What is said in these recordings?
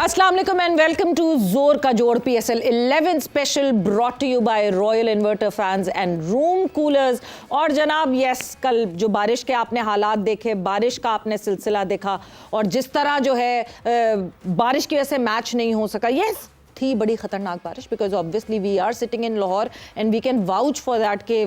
अस्सलाम वालेकुम and welcome to जोर का जोड़ PSL 11 special brought to you by Royal inverter fans and room coolers. और जनाब यस, कल जो बारिश के आपने हालात देखे, बारिश का आपने सिलसिला देखा और जिस तरह जो है बारिश की वजह से मैच नहीं हो सका। यस, थी बड़ी खतरनाक बारिश because obviously we are sitting in Lahore and we can vouch for that के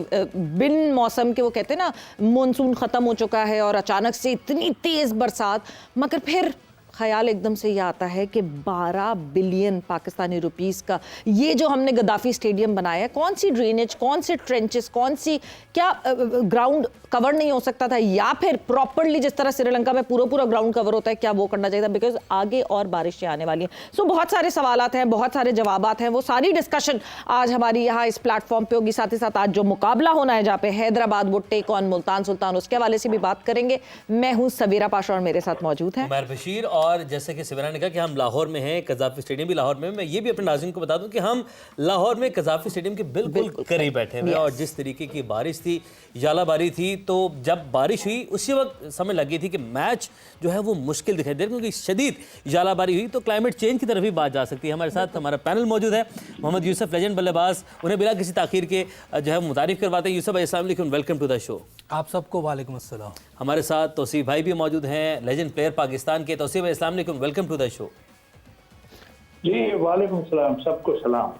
बिन मौसम के, वो कहते हैं ना मानसून ख़त्म हो चुका है और अचानक से इतनी तेज़ बरसात, मगर फिर ख्याल एकदम से ये आता है कि 12 बिलियन पाकिस्तानी रुपीस का ये जो हमने गद्दाफी स्टेडियम बनाया है, कौन सी ड्रेनेज, कौन से ट्रेंचेस, कौन सी क्या ग्राउंड कवर नहीं हो सकता था, या फिर प्रॉपरली जिस तरह श्रीलंका में पूरा ग्राउंड कवर होता है क्या वो करना चाहिए था, बिकॉज आगे और बारिशें आने वाली हैं। सो बहुत सारे सवालात हैं, बहुत सारे जवाबात हैं, वो सारी डिस्कशन आज हमारी यहाँ इस प्लेटफॉर्म पे होगी। साथ ही साथ आज जो मुकाबला होना है जहाँ पे Hyderabad would take on Multan Sultan, उसके हवाले से भी बात करेंगे। मैं हूँ सवीरा पाशा और मेरे साथ मौजूद है उमर बशीर। और जैसे कि सवीरा ने कहा कि हम लाहौर में हैं, कज़ाफ़ी स्टेडियम भी लाहौर में, मैं ये भी अपने नाज़रीन को बता दूं कि हम लाहौर में कज़ाफ़ी स्टेडियम के बिल्कुल करीब बैठे हैं। और जिस तरीके की बारिश थी, जालाबारी थी, तो जब बारिश हुई उसी वक्त समझ लगी थी कि मैच जो है वो मुश्किल दिखाई दे रहा है, क्योंकि शदीद जालाबारी हुई तो क्लाइमेट चेंज की तरफ भी बात जा सकती है। हमारे साथ हमारा पैनल मौजूद है, मोहम्मद यूसुफ लेजेंड बल्लेबाज, उन्हें बिना किसी ताखीर के जो है मुतारिफ करवाते हैं। यूसुफ भाई अस्सलाम वालेकुम, वेलकम टू द शो। आप सबको वालेकुम अस्सलाम। हमारे साथ तौसीफ भाई भी मौजूद हैं, लेजेंड प्लेयर पाकिस्तान के। तौसीफ भाई अस्सलाम वालेकुम, वेलकम टू द शो। जी वालेकुम सलाम, सबको सलाम।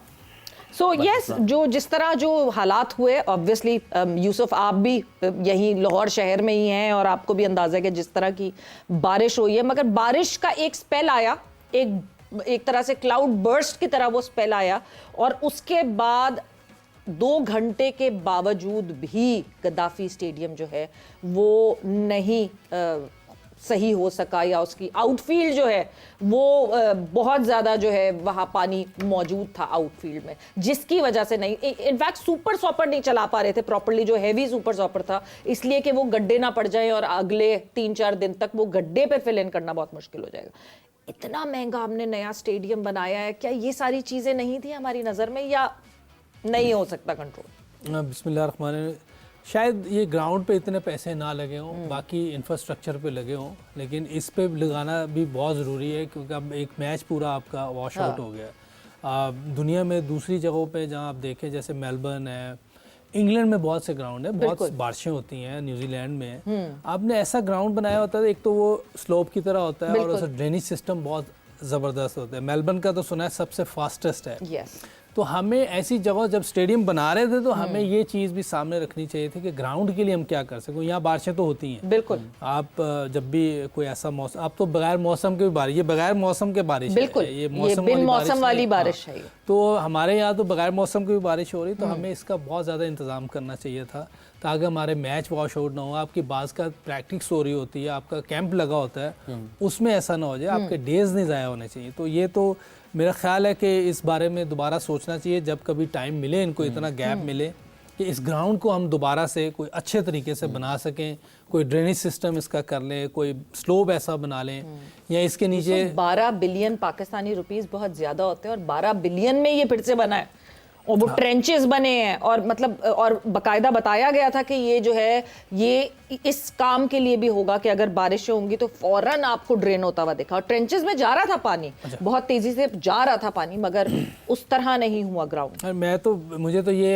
सो यस, जो जिस तरह जो हालात हुए, ऑब्वियसली यूसुफ आप भी यहीं लाहौर शहर में ही हैं और आपको भी अंदाजा है कि जिस तरह की बारिश हुई है, मगर बारिश का एक स्पेल आया, एक तरह से क्लाउड बर्स्ट की तरह वो स्पेल आया, और उसके बाद 2 घंटे के बावजूद भी गद्दाफी स्टेडियम जो है वो नहीं सही हो सका, या उसकी आउटफील्ड जो है वो बहुत ज़्यादा जो है वहाँ पानी मौजूद था आउटफील्ड में, जिसकी वजह से नहीं, इनफैक्ट सुपर सॉपर नहीं चला पा रहे थे प्रॉपर्ली, जो हैवी सुपर सॉपर था, इसलिए कि वो गड्ढे ना पड़ जाएं और अगले 3-4 दिन तक वो गड्ढे पे फिल इन करना बहुत मुश्किल हो जाएगा। इतना महंगा हमने नया स्टेडियम बनाया है, क्या ये सारी चीज़ें नहीं थी हमारी नज़र में, या नहीं हो सकता कंट्रोल? बिस्मिल्लाह, शायद ये ग्राउंड पे इतने पैसे ना लगे हों, बाकी इंफ्रास्ट्रक्चर पे लगे हों, लेकिन इस पे लगाना भी बहुत ज़रूरी है, क्योंकि अब एक मैच पूरा आपका वॉश आउट हो गया। दुनिया में दूसरी जगहों पे जहाँ आप देखें, जैसे मेलबर्न है, इंग्लैंड में बहुत से ग्राउंड है, बहुत बारिशें होती हैं, न्यूजीलैंड में आपने ऐसा ग्राउंड बनाया होता है, एक तो वो स्लोप की तरह होता है और उसका ड्रेनेज सिस्टम बहुत ज़बरदस्त होता है। मेलबर्न का तो सुना है सबसे फास्टेस्ट है। तो हमें ऐसी जगह जब स्टेडियम बना रहे थे तो हमें ये चीज़ भी सामने रखनी चाहिए थी कि ग्राउंड के लिए हम क्या कर सकें। यहाँ बारिशें तो होती हैं, बिल्कुल, आप जब भी कोई ऐसा मौसम, आप तो बगैर मौसम के बारिश, ये बगैर मौसम के बारिश बिल्कुल है, ये मौसम वाली बारिश है। तो हमारे यहाँ तो बगैर मौसम की भी बारिश हो रही, तो हमें इसका बहुत ज़्यादा इंतज़ाम करना चाहिए था ताकि हमारे मैच वॉश आउट ना हो। आपकी बाज़ का प्रैक्टिस हो रही होती है, आपका कैंप लगा होता है, उसमें ऐसा ना हो जाए, आपके डेज नहीं ज़ाया होने चाहिए। तो ये तो मेरा ख्याल है कि इस बारे में दोबारा सोचना चाहिए, जब कभी टाइम मिले, इनको इतना गैप मिले कि इस ग्राउंड को हम दोबारा से कोई अच्छे तरीके से बना सकें, कोई ड्रेनेज सिस्टम इसका कर लें, कोई स्लोप ऐसा बना लें, या इसके नीचे 12 बिलियन पाकिस्तानी रुपीस बहुत ज़्यादा होते हैं, और 12 बिलियन में ये फिर से बना है, और वो ट्रेंचेस बने हैं, और मतलब और बाकायदा बताया गया था कि ये जो है ये इस काम के लिए भी होगा कि अगर बारिशें होंगी तो फौरन आपको ड्रेन होता हुआ देखा, और ट्रेंचेस में जा रहा था पानी, बहुत तेजी से जा रहा था पानी, मगर उस तरह नहीं हुआ ग्राउंड। मुझे तो ये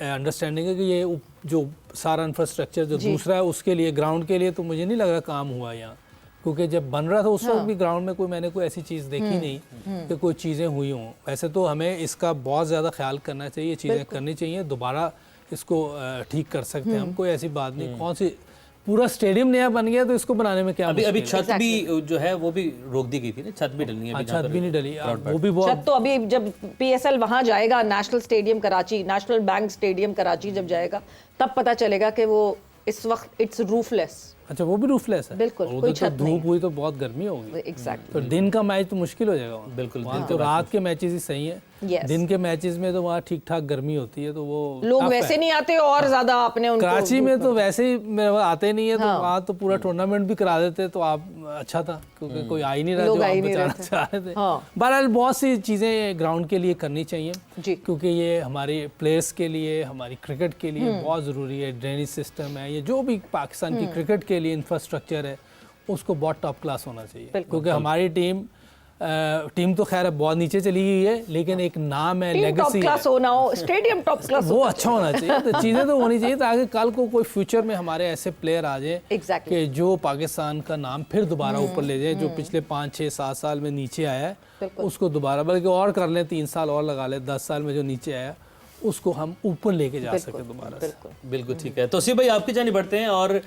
अंडरस्टैंडिंग है कि ये जो सारा इंफ्रास्ट्रक्चर जो दूसरा है उसके लिए, ग्राउंड के लिए तो मुझे नहीं लग रहा काम हुआ यहाँ, क्योंकि जब बन रहा था उस वक्त भी ग्राउंड में मैंने कोई ऐसी चीज़ देखी नहीं कि कोई चीज़ें हुई हों। वैसे तो हमें इसका बहुत ज़्यादा ख्याल करना चाहिए, चीज़ें करनी चाहिए, दोबारा इसको ठीक कर सकते हैं हम, कोई ऐसी बात नहीं। कौन सी पूरा स्टेडियम नया बन गया तो इसको बनाने में क्या अभी छत भी जो है वो भी रोक दी गई थी ना, छत भी डलनी है, छत भी नहीं डली, वो भी बहुत। छत तो अभी जब PSL वहाँ जाएगा, national stadium Karachi, national bank stadium Karachi जब जाएगा, तब पता चलेगा कि वो इस वक्त इट्स रूफलेस। अच्छा, वो भी रूफलेस है, बिल्कुल, कोई छत नहीं। धूप हुई तो बहुत गर्मी होगी, एग्जैक्टली। तो दिन का मैच तो मुश्किल हो जाएगा वहाँ। बिल्कुल, तो रात के मैचेस ही सही है, दिन के मैचेस में तो वहाँ ठीक ठाक गर्मी होती है, तो वो लोग वैसे नहीं आते, और ज्यादा आपने उनको, कराची में तो वैसे ही आते नहीं है, तो वहाँ तो पूरा टूर्नामेंट भी करा देते तो आप अच्छा था, क्योंकि कोई आ ही नहीं रहा जो आप बचाना चाह रहे थे। बहरहाल बहुत सी चीज़ें ग्राउंड के लिए करनी चाहिए, क्योंकि ये हमारे प्लेयर्स के लिए, हमारी क्रिकेट के लिए बहुत ज़रूरी है। ड्रेनेज सिस्टम है, ये जो भी पाकिस्तान की क्रिकेट के लिए इंफ्रास्ट्रक्चर है, उसको बहुत टॉप क्लास होना चाहिए, क्योंकि हमारी टीम टीम तो खैर बहुत नीचे चली गई है, लेकिन एक नाम है, टीम टॉप लेगेसी है, क्लास होना हो, स्टेडियम टॉप क्लास वो अच्छा होना चाहिए। तो चीज़ें तो होनी चाहिए ताकि कल को कोई फ्यूचर में हमारे ऐसे प्लेयर आ जाए Exactly. कि जो पाकिस्तान का नाम फिर दोबारा ऊपर ले जाए, जो पिछले 5, 6, 7 साल में नीचे आया है उसको दोबारा, बल्कि और कर लें, 3 साल और लगा ले, 10 साल में जो नीचे आया उसको हम ऊपर लेके जा सके दोबारा से। बिल्कुल ठीक है। तो सी भाई आपकी जानी बढ़ते हैं और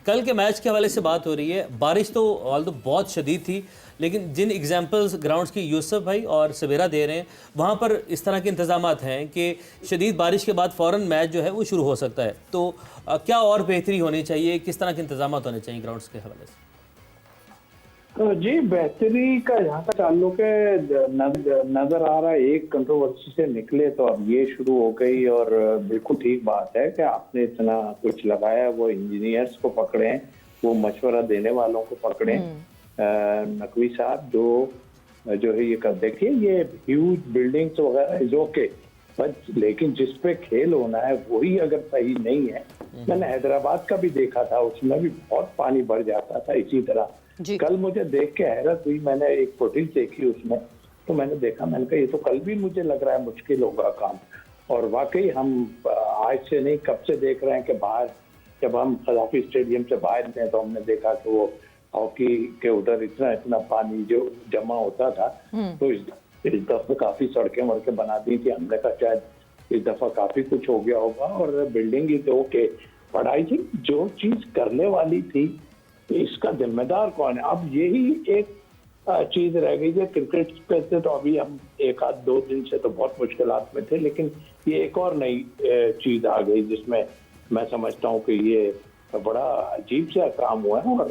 कल के मैच के हवाले से बात हो रही है। बारिश तो ऑल तो बहुत शदीद थी, लेकिन जिन एग्जाम्पल्स ग्राउंड्स की यूसुफ भाई और सवेरा दे रहे हैं वहाँ पर इस तरह के इंतजामात हैं कि शदीद बारिश के बाद फ़ौरन मैच जो है वो शुरू हो सकता है। तो क्या और बेहतरी होनी चाहिए, किस तरह के इंतजामात होने चाहिए ग्राउंड्स के हवाले से? तो जी बेहतरी का जहाँ तक ताल्लुक है, नजर आ रहा है एक कंट्रोवर्सी से निकले तो अब ये शुरू हो गई। और बिल्कुल ठीक बात है कि आपने इतना कुछ लगाया, वो इंजीनियर्स को पकड़े, वो मशवरा देने वालों को पकड़े, नकवी साहब जो है ये कर। देखिए ये ह्यूज बिल्डिंग्स वगैरह इज ओके, बट लेकिन जिस पे खेल होना है वही अगर सही नहीं है। मैंने हैदराबाद का भी देखा था, उसमें भी बहुत पानी भर जाता था इसी तरह। कल मुझे देख के हैरत हुई, मैंने एक फुटेज देखी उसमें, तो मैंने देखा, मैंने कहा ये तो कल भी मुझे लग रहा है मुश्किल होगा काम। और वाकई हम आज से नहीं कब से देख रहे हैं कि बाहर, जब हम कज़ाफ़ी स्टेडियम से बाहर थे तो हमने देखा कि वो हॉकी के उधर इतना पानी जो जमा होता था। तो इस दफा काफी सड़कें वड़के बना दी थी, हमने कहा शायद इस दफा काफी कुछ हो गया होगा। और बिल्डिंग ही तो के पढ़ाई थी, जो चीज करने वाली थी इसका जिम्मेदार कौन है? अब यही एक चीज रह गई है। क्रिकेट पे से तो अभी हम 1-2 दिन से तो बहुत मुश्किलात में थे, लेकिन ये एक और नई चीज आ गई जिसमें मैं समझता हूँ कि ये बड़ा अजीब सा काम हुआ है। और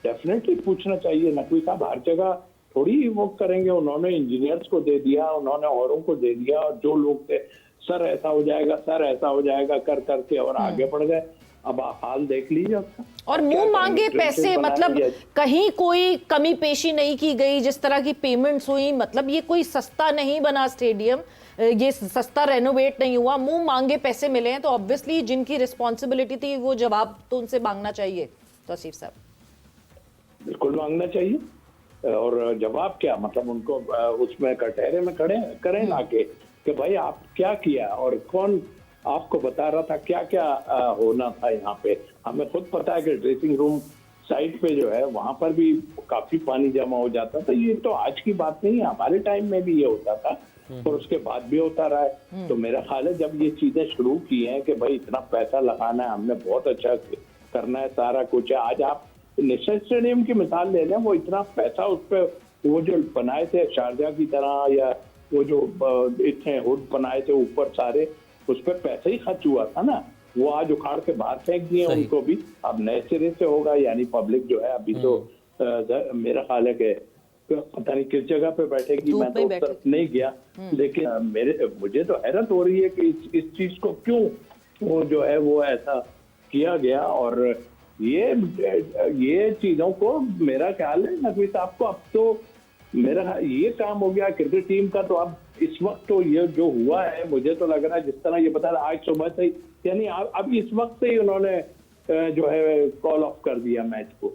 डेफिनेटली पूछना चाहिए, नकवी साहब हर जगह थोड़ी वो करेंगे। उन्होंने इंजीनियर्स को दे दिया, उन्होंने औरों को दे दिया, और जो लोग थे सर ऐसा हो जाएगा, सर ऐसा हो जाएगा कर करके और आगे बढ़ गए। अब आप हाल देख लीजिए उसका। और मुंह मांगे पैसे, मतलब कहीं कोई कमी पेशी नहीं की गई, जिस तरह की पेमेंट्स हुई, मतलब ये कोई सस्ता नहीं बना स्टेडियम, ये सस्ता रेनोवेट नहीं हुआ, मुंह मांगे पैसे मिले हैं। तो ऑब्वियसली जिनकी रिस्पॉन्सिबिलिटी थी वो जवाब तो उनसे मांगना चाहिए। तौसीफ साहब बिल्कुल मांगना चाहिए। और जवाब क्या, मतलब उनको उसमें कटहरे में खड़े करें लाके कि भाई आप क्या किया, और कौन आपको बता रहा था क्या क्या होना था यहाँ पे। हमें खुद पता है कि ड्रेसिंग रूम साइड पे जो है वहां पर भी काफी पानी जमा हो जाता था। ये तो आज की बात नहीं है, हमारे टाइम में भी ये होता था और उसके बाद भी होता रहा है। तो मेरा ख्याल है जब ये चीजें शुरू की हैं कि भाई इतना पैसा लगाना है, हमने बहुत अच्छा करना है, सारा कुछ है। आज आप नेशनल स्टेडियम की मिसाल ले लें, वो इतना पैसा उस पर वो जो बनाए थे शारजा की तरह, या वो जो इतने हुड बनाए थे ऊपर सारे, उस पर पैसा ही खर्च हुआ था ना। वो आज उखाड़ के बाहर फेंक दिए उनको भी। अब नए सिरे से होगा, यानी पब्लिक जो है अभी तो मेरा ख्याल है कि पता नहीं किस जगह पे बैठेगी, मैं तो उस तरफ नहीं गया, लेकिन मुझे तो हैरत हो रही है कि इस चीज को क्यों वो जो है वो ऐसा किया गया। और ये चीजों को मेरा ख्याल है नकवी साहब को अब तो मेरा ये काम हो गया क्रिकेट टीम का। तो अब इस वक्त तो ये जो हुआ है, मुझे तो लग रहा है जिस तरह ये बता रहा आज सुबह से ही, यानी अब इस वक्त से ही उन्होंने जो है कॉल ऑफ कर दिया मैच को।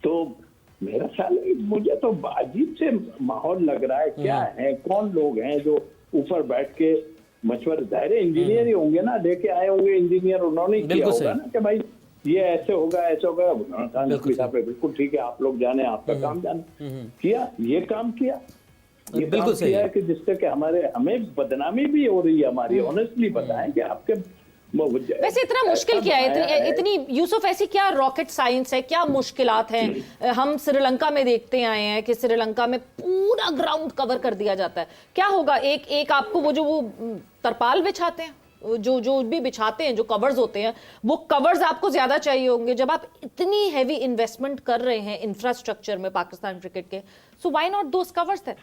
तो मेरा ख्याल है, मुझे तो अजीब से माहौल लग रहा है। क्या है, कौन लोग हैं जो ऊपर बैठ के मशवरे, जाहिर इंजीनियर ही होंगे ना, लेके आए होंगे इंजीनियर, उन्होंने किया होगा ना कि भाई ये ऐसे होगा ऐसे होगा। बिल्कुल ठीक है, आप लोग जाने, आपका काम जाने। किया ये काम किया, ये बिल्कुल सही है कि जिससे कि हमें बदनामी भी हो रही है हमारी। ऑनेस्टली बताएं कि आपके वैसे इतना मुश्किल क्या है, इतनी यूसुफ ऐसी क्या रॉकेट साइंस है, क्या मुश्किलात हैं? हम श्रीलंका में देखते आए हैं कि श्रीलंका में पूरा ग्राउंड कवर कर दिया जाता है। क्या होगा, एक आपको वो जो वो तरपाल बिछाते हैं, जो भी बिछाते हैं, जो कवर्स होते हैं, वो कवर्स आपको ज्यादा चाहिए होंगे जब आप इतनी हैवी इन्वेस्टमेंट कर रहे हैं इंफ्रास्ट्रक्चर में पाकिस्तान क्रिकेट के। So why not those covers then?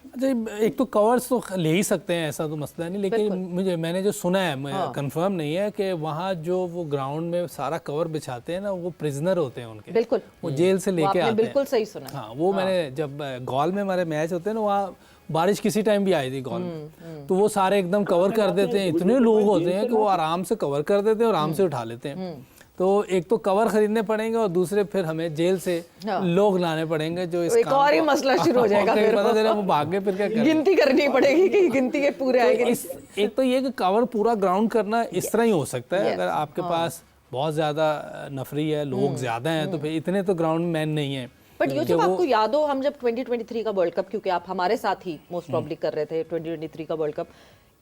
अच्छा, एक तो कवर्स तो ले ही सकते हैं, ऐसा तो मसला नहीं, लेकिन मैंने जो सुना है, कंफर्म नहीं है कि वहाँ जो वो ग्राउंड में सारा कवर बिछाते हैं ना, वो प्रिजनर होते हैं उनके, बिल्कुल वो जेल से लेके आते हैं। बिल्कुल सही सुना। हाँ, वो मैंने जब गॉल में हमारे मैच होते हैं ना, वहाँ बारिश किसी टाइम भी आई थी गॉल में, तो वो सारे एकदम कवर कर देते हैं। इतने लोग होते हैं कि वो आराम से कवर कर देते हैं और आराम से उठा लेते हैं। तो एक तो कवर खरीदने पड़ेंगे और दूसरे फिर हमें जेल से लोग लाने पड़ेंगे जो इस एक काम और ही को- मसला शुरू हो जाएगा कहीं फिर पता चला वो भाग गए फिर क्या करें? गिनती करनी पड़ेगी कि गिनती के पूरे आएंगे। एक तो ये कि कवर पूरा ग्राउंड करना इस तरह ही हो सकता है Yes. अगर आपके पास बहुत ज़्यादा नफरी है, लोग ज़्यादा हैं, तो फिर इतने तो ग्राउंड मैन नहीं है। बट यूसुफ, आपको याद हो हम जब 2023 का वर्ल्ड कप, क्योंकि आप हमारे साथ ही मोस्ट प्रॉब्ली कर रहे थे 2023 का वर्ल्ड कप,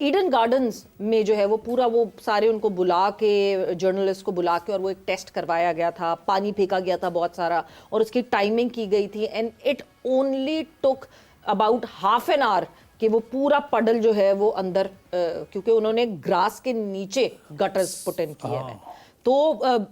ईडन गार्डन्स में जो है वो पूरा वो सारे उनको बुला के, जर्नलिस्ट को बुला के, और वो एक टेस्ट करवाया गया था, पानी फेंका गया था बहुत सारा और उसकी टाइमिंग की गई थी, and it only took about half an hour कि वो पूरा पडल जो है वो अंदर, क्योंकि उन्होंने ग्रास के नीचे गटर्स पुट इन किए हैं। तो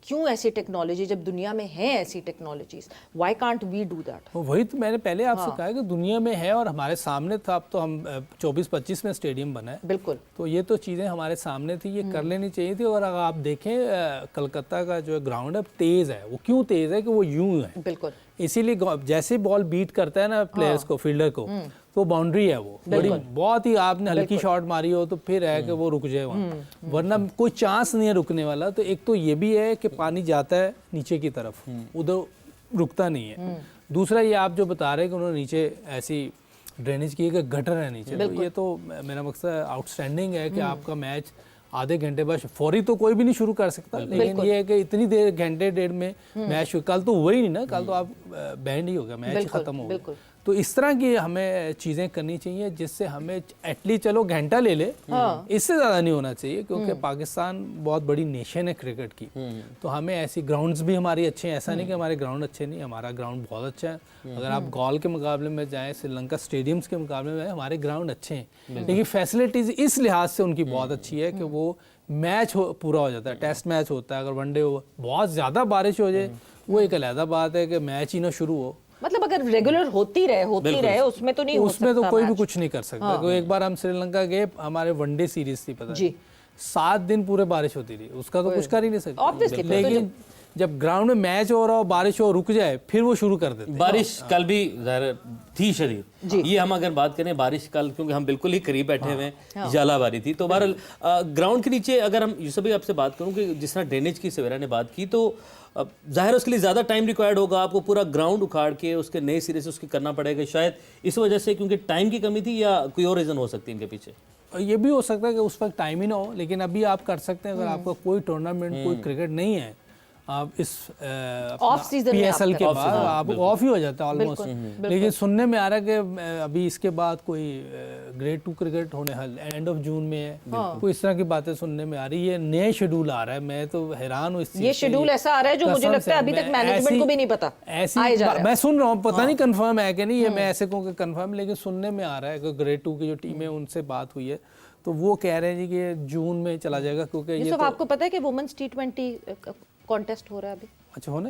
क्यों ऐसी टेक्नोलॉजी, जब दुनिया में है ऐसी technologies, why can't we do that? वही तो मैंने पहले आपसे कहा है कि दुनिया में है और हमारे सामने था। अब तो हम 24-25 में स्टेडियम बना है, बिल्कुल। तो ये तो चीज़ें हमारे सामने थी, ये कर लेनी चाहिए थी। और अगर आप देखें कलकत्ता का जो ग्राउंड है तेज़ है। वो क्यों तेज़ है कि वो यूं है, बिल्कुल। इसीलिए जैसे बॉल बीट करता है ना प्लेयर्स को, फील्डर को, तो बाउंड्री है वो बड़ी, बहुत ही आपने हल्की शॉट मारी हो तो फिर है कि वो रुक जाए वहाँ, वरना कोई चांस नहीं है रुकने वाला। तो एक तो ये भी है कि पानी जाता है नीचे की तरफ, उधर रुकता नहीं है। दूसरा ये आप जो बता रहे हैं कि उन्होंने नीचे ऐसी ड्रेनेज की है कि गटर है नीचे, तो ये तो मेरा मकसद आउटस्टैंडिंग है कि आपका मैच आधे घंटे बाद फौरी तो कोई भी नहीं शुरू कर सकता, लेकिन ये है कि इतनी देर घंटे डेढ़ में मैच, कल तो हुआ ही नहीं ना, कल तो आप बैंड ही हो गया, मैच खत्म हो गया। तो इस तरह की हमें चीज़ें करनी चाहिए जिससे हमें एटलीस्ट चलो घंटा ले ले, इससे ज़्यादा नहीं होना चाहिए, क्योंकि पाकिस्तान बहुत बड़ी नेशन है क्रिकेट की। तो हमें ऐसी ग्राउंड्स भी हमारी अच्छे हैं, ऐसा नहीं कि हमारे ग्राउंड अच्छे नहीं, हमारा ग्राउंड बहुत अच्छा है। अगर आप गॉल के मुकाबले में जाएँ, श्रीलंका स्टेडियम्स के मुकाबले में जाएँ, हमारे ग्राउंड अच्छे हैं, लेकिन फैसिलिटीज़ इस लिहाज से उनकी बहुत अच्छी है कि वो मैच पूरा हो जाता है। टेस्ट मैच होता है, अगर वनडे हो, बहुत ज़्यादा बारिश हो जाए वो एक अलग बात है कि मैच ही ना शुरू हो। मतलब अगर रेगुलर होती रहे उसमें तो नहीं हो उसमें सकता तो कोई भी मैच। कुछ नहीं कर सकता। क्योंकि एक बार हम श्रीलंका गए, हमारे वनडे सीरीज थी, पता जी। है 7 दिन पूरे बारिश होती रही, उसका तो कुछ कर ही नहीं सकते। Obviously, लेकिन जब ग्राउंड में मैच हो रहा हो, बारिश हो, रुक जाए, फिर वो शुरू कर देते हैं। बारिश कल भी ज़ाहिर थी शदीद। ये हम अगर बात करें बारिश कल, क्योंकि हम बिल्कुल ही करीब बैठे हुए हैं, झालावारी थी। तो बहरहाल ग्राउंड के नीचे अगर हम यूसुफ भाई आपसे बात करूं कि जिस तरह ड्रेनेज की सवेरा ने बात की, तो ज़ाहिर उसके लिए ज़्यादा टाइम रिक्वायर्ड होगा, आपको पूरा ग्राउंड उखाड़ के उसके नए सिरे से उसके करना पड़ेगा, शायद इस वजह से, क्योंकि टाइम की कमी थी, या कोई और रीज़न हो सकती है इनके पीछे? ये भी हो सकता है कि उस वक्त टाइम ही ना हो, लेकिन अभी आप कर सकते हैं। अगर आपका कोई टूर्नामेंट, कोई क्रिकेट नहीं है, आप इस ऑफ सीजन में PSL के बाद आप ऑफ ही हो जाता है ऑलमोस्ट। लेकिन सुनने में आ रहा है कि अभी इसके बाद कोई ग्रेड 2 क्रिकेट होने एंड ऑफ जून में है, कोई इस तरह की बातें सुनने में आ रही है। नए शेड्यूल आ रहा है, मैं तो हैरान हूँ इस चीज़ ये से। शेड्यूल ऐसा आ रहा है जो मुझे लगता है अभी तक मैनेजमेंट को भी नहीं पता। ऐसी आए जा रहा है। मैं सुन रहा हूँ, पता नहीं कंफर्म है कि नहीं, ये मैं ऐसे कहूँ कि कंफर्म, लेकिन सुनने में आ रहा है कि ग्रेड 2 की जो टीम है उनसे बात हुई है, तो वो कह रहे हैं जी कि जून में चला जाएगा। क्योंकि ये सब तो आपको पता है कि वुमेन्स T20 कॉन्टेस्ट हो रहा है अभी, अच्छा होने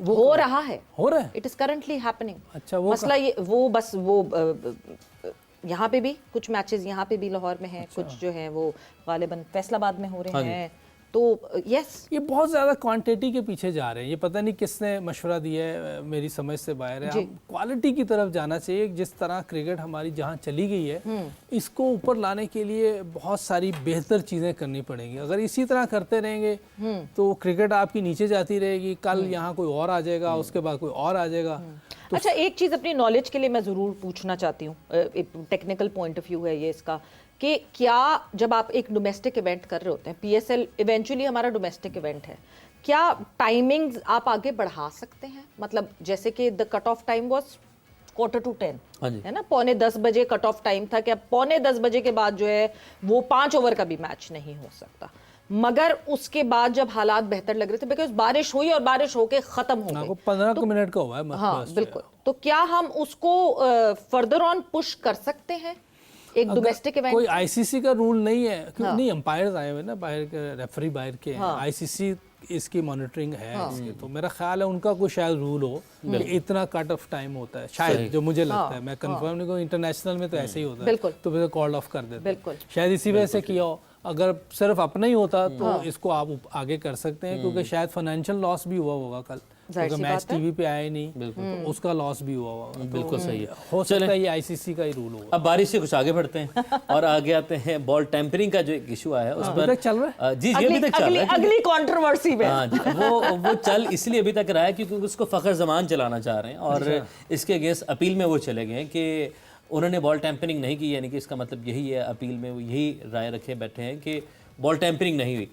हो रहा है, हो रहा है। It is currently happening. अच्छा, वो मसला ये वो बस वो यहाँ पे भी कुछ मैचेस, यहाँ पे भी लाहौर में हैं, कुछ जो हैं वो गालिबन फैसलाबाद में हो रहे हैं। तो यस, ये बहुत ज़्यादा क्वांटिटी के पीछे जा रहे हैं। ये पता नहीं किसने मशवरा दिया है, मेरी समझ से बाहर है। हम क्वालिटी की तरफ जाना चाहिए। जिस तरह क्रिकेट हमारी जहाँ चली गई है, इसको ऊपर लाने के लिए बहुत सारी बेहतर चीज़ें करनी पड़ेंगी। अगर इसी तरह करते रहेंगे तो क्रिकेट आपकी नीचे जाती रहेगी। कल यहाँ कोई और आ जाएगा, उसके बाद कोई और आ जाएगा। अच्छा, एक चीज़ अपनी नॉलेज के लिए मैं ज़रूर पूछना चाहती हूँ, टेक्निकल पॉइंट ऑफ व्यू है ये इसका, कि क्या जब आप एक डोमेस्टिक इवेंट कर रहे होते हैं, PSL इवेंचुअली हमारा डोमेस्टिक इवेंट है, क्या टाइमिंग्स आप आगे बढ़ा सकते हैं? मतलब जैसे कि the cut off time was 9:45, है ना, 9:45 बजे कट ऑफ टाइम था, कि अब 9:45 बजे के बाद जो है वो 5 ओवर का भी मैच नहीं हो सकता। मगर उसके बाद जब हालात बेहतर लग रहे थे, बिकॉज बारिश हुई और बारिश होके खत्म हो गई, 15 मिनट का हुआ है। हाँ बिल्कुल, तो क्या हम उसको फर्दर ऑन पुश कर सकते हैं एक डोमेस्टिक इवेंट? कोई ICC का रूल नहीं है, क्योंकि नहीं, अंपायर्स आए हुए ना बाहर के, रेफरी बाहर के हैं। ICC इसकी मॉनिटरिंग है इसकी, तो मेरा ख्याल है उनका कोई शायद रूल हो कि इतना कट ऑफ टाइम होता है, शायद, जो मुझे लगता है। मैं कंफर्म नहीं कहूँ, इंटरनेशनल में तो ऐसे ही होता है, तो फिर कॉल ऑफ कर देते हैं, शायद इसी वजह से किया हो। अगर सिर्फ अपना ही होता तो इसको आप आगे कर सकते हैं, क्योंकि शायद फाइनेंशियल लॉस भी हुआ होगा कल, क्योंकि मैच टीवी पे आया नहीं तो उसका लॉस भी हुआ होगा। बिल्कुल सही है। हो सकता है ये आईसीसी का ही रूल होगा। अब बारिश से कुछ आगे बढ़ते हैं और आगे आते हैं बॉल टेम्परिंग का जो एक इशू आया है उस पर। अभी तक चल रहा है? जी अभी तक चल रहा है। अगली कंट्रोवर्सी में। हाँ जी, वो चल इसलिए अभी तक रहा है क्योंकि उसको फ़खर जमान चलाना चाह रहे हैं और इसके अगेंस्ट अपील में वो चले गए हैं कि उन्होंने बॉल टैंपरिंग नहीं की, यानी कि इसका मतलब यही है, अपील में वो यही राय रखे बैठे हैं कि बॉल टैंपरिंग नहीं हुई।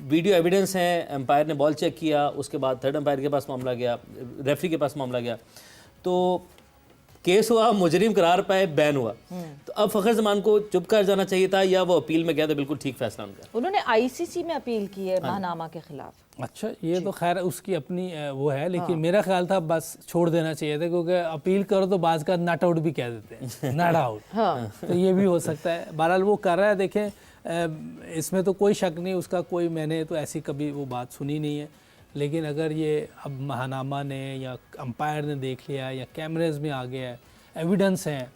वीडियो एविडेंस है, एम्पायर ने बॉल चेक किया, उसके बाद थर्ड एम्पायर के पास मामला गया, रेफरी के पास मामला गया, तो केस हुआ, मुजरिम करार पाए, बैन हुआ। तो अब फ़खर जमान को चुप कर जाना चाहिए था या वो अपील में गया तो बिल्कुल ठीक फैसला उनका। उन्होंने आईसीसी में अपील की है महानामा के खिलाफ। अच्छा, ये तो खैर उसकी अपनी वो है, लेकिन मेरा ख्याल था बस छोड़ देना चाहिए था, क्योंकि अपील करो तो बाज का नट आउट भी कह देते हैं, नट आउट। तो ये भी हो सकता है। बहरहाल वो कर रहा है, देखें इसमें तो कोई शक नहीं, उसका कोई, मैंने तो ऐसी कभी वो बात सुनी नहीं है। लेकिन अगर ये अब महानामा ने या अंपायर ने देख लिया या कैमरेज में आ गया है, एविडेंस है,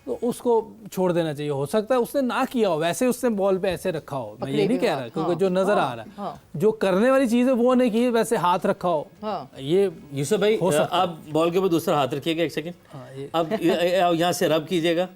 तो उसको छोड़ देना चाहिए। हो सकता है उसने ना किया हो, वैसे उसने बॉल पे ऐसे रखा हो, मैं ये नहीं कह रहा, क्योंकि जो नजर आ रहा है, जो करने वाली चीज़ है वो नहीं की, वैसे हाथ रखा हो। ये यूसुफ भाई आप बॉल के ऊपर दूसरा हाथ रखिएगा, एक सेकंड। अब यहाँ से रब कीजिएगा,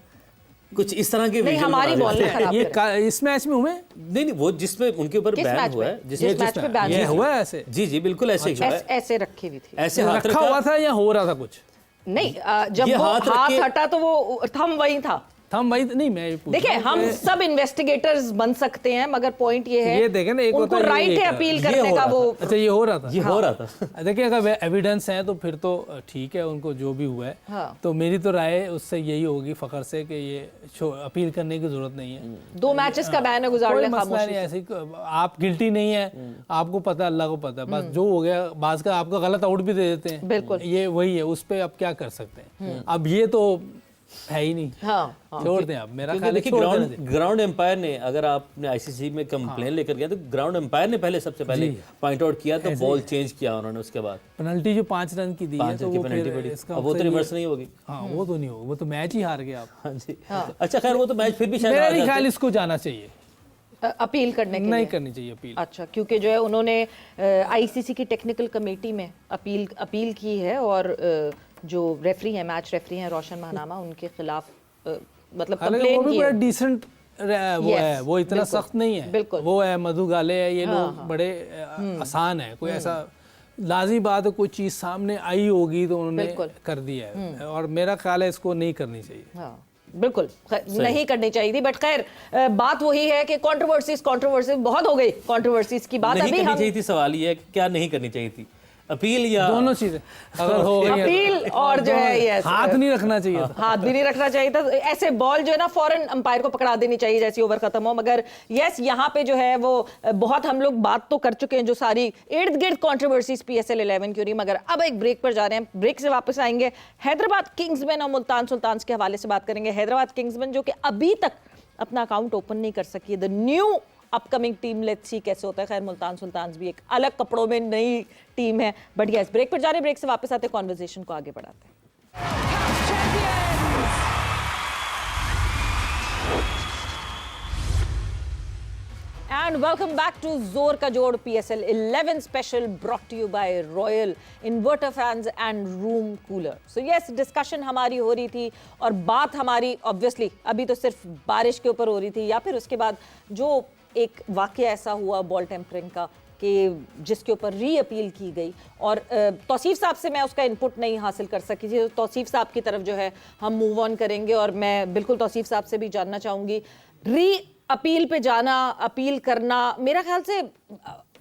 कुछ इस तरह के नहीं, हमारी बॉल ने खराब ये इस मैच में हुए नहीं, वो जिसमें उनके ऊपर बैन हुआ है, जिस मैच में बैन हुआ है ऐसे। जी जी बिल्कुल ऐसे ही हुआ है। ऐसे रखी हुई थी, ऐसे हाथ रखा हुआ था या हो रहा था कुछ? नहीं, जब ये वो हाथ हाथ हटा तो वो थंब वही था। हम भाई नहीं, मैं देखिए हम सब इन्वेस्टिगेटर्स बन सकते हैं, मगर पॉइंट ये है, ये देखें ना, एक उनको राइट है अपील करने का। वो अच्छा, ये हो रहा था, ये हो रहा था। देखिए अगर एविडेंस है तो फिर तो ठीक है, उनको जो भी हुआ है। तो मेरी तो राय उससे यही होगी फ़खर से कि ये अपील करने की जरूरत नहीं है। 2 मैचेस का बैन है, गुजार ले मसला नहीं, ऐसे आप गिल्टी नहीं है, आपको पता है, अल्लाह को पता है, बस जो हो गया, बाज का आपका गलत आउट भी दे देते हैं, बिल्कुल ये वही है, उस पर अब क्या कर सकते हैं। अब ये तो है ही नहीं, छोड़ दें आप, मेरा ख्याल है छोड़ देना चाहिए। ग्राउंड एम्पायर ने, अगर आपने आईसीसी में कंप्लेन लेकर गया तो ग्राउंड एम्पायर ने पहले सबसे पहले पॉइंट आउट किया, तो बॉल चेंज किया उन्होंने। उसके बाद पेनल्टी जो 5 रन की दी है, तो वो फिर इसका वो तो रिवर्स नहीं होगी। हाँ, वो तो नहीं होगा, वो तो मैच ही हार गए आप। हाँ जी, अच्छा खैर वो तो मैच फिर भी शायद मेरा नहीं ख्याल इसको जाना चाहिए, अपील करने के नहीं लिए करनी चाहिए अपील। अच्छा, क्योंकि जो है उन्होंने आईसीसी की टेक्निकल कमेटी में अपील की है, और जो रेफरी हैं, मैच रेफरी हैं रोशन महानामा, उनके खिलाफ मतलब कंप्लेन की है। डिसेंट वो है, वो इतना सख्त नहीं है, वो है मधु गाले है, ये लोग बड़े आसान है। कोई ऐसा लाजी बात है, कोई चीज़ सामने आई होगी तो उन्होंने कर दिया है, और मेरा ख्याल है इसको नहीं करनी चाहिए। बिल्कुल नहीं करनी चाहिए थी, बट खैर बात वही है कि कंट्रोवर्सीज बहुत हो गई, कंट्रोवर्सीज की बात नहीं अभी करनी चाहिए थी। सवाल ये है कि क्या नहीं करनी चाहिए थी, अपील या दोनों चीजें अगर हो गई, अपील और जो है ये हाथ नहीं रखना चाहिए था, हाथ भी नहीं रखना चाहिए था। ऐसे बॉल जो है ना फौरन अंपायर को पकड़ा देनी चाहिए जैसे ओवर खत्म हो। मगर यस, यहाँ पे जो है वो बहुत हम लोग बात तो कर चुके हैं, जो सारी इर्द गिर्द कंट्रोवर्सीज PSL 11 की हो रही, मगर अब एक ब्रेक पर जा रहे हैं। ब्रेक से वापस आएंगे, हैदराबाद किंग्समैन और मुल्तान सुल्तान्स के हवाले से बात करेंगे। हैदराबाद किंग्समैन जो कि अभी तक अपना अकाउंट ओपन नहीं कर सकी है, the new upcoming team, let's see कैसे होता है। खैर मुल्तान सुल्तान्स भी एक अलग कपड़ों में नई टीम है, बट यस ब्रेक पर जा रहे हैं, ब्रेक से वापस आते हैं, कॉन्वर्सेशन को आगे बढ़ाते हैं। And welcome back to जोर का जोड़ PSL 11 special brought to you by Royal Inverter Fans and Room Cooler. So yes, discussion हमारी हो रही थी और बात हमारी ऑब्वियसली अभी तो सिर्फ बारिश के ऊपर हो रही थी, या फिर उसके बाद जो एक वाकया ऐसा हुआ बॉल टेम्परिंग का कि जिसके ऊपर री अपील की गई, और तौसीफ साहब से मैं उसका इनपुट नहीं हासिल कर सकी थी। तो तौसीफ साहब की तरफ जो है हम मूव ऑन करेंगे, और मैं बिल्कुल तौसीफ साहब से भी जानना चाहूँगी, री अपील पे जाना, अपील करना, मेरा ख्याल से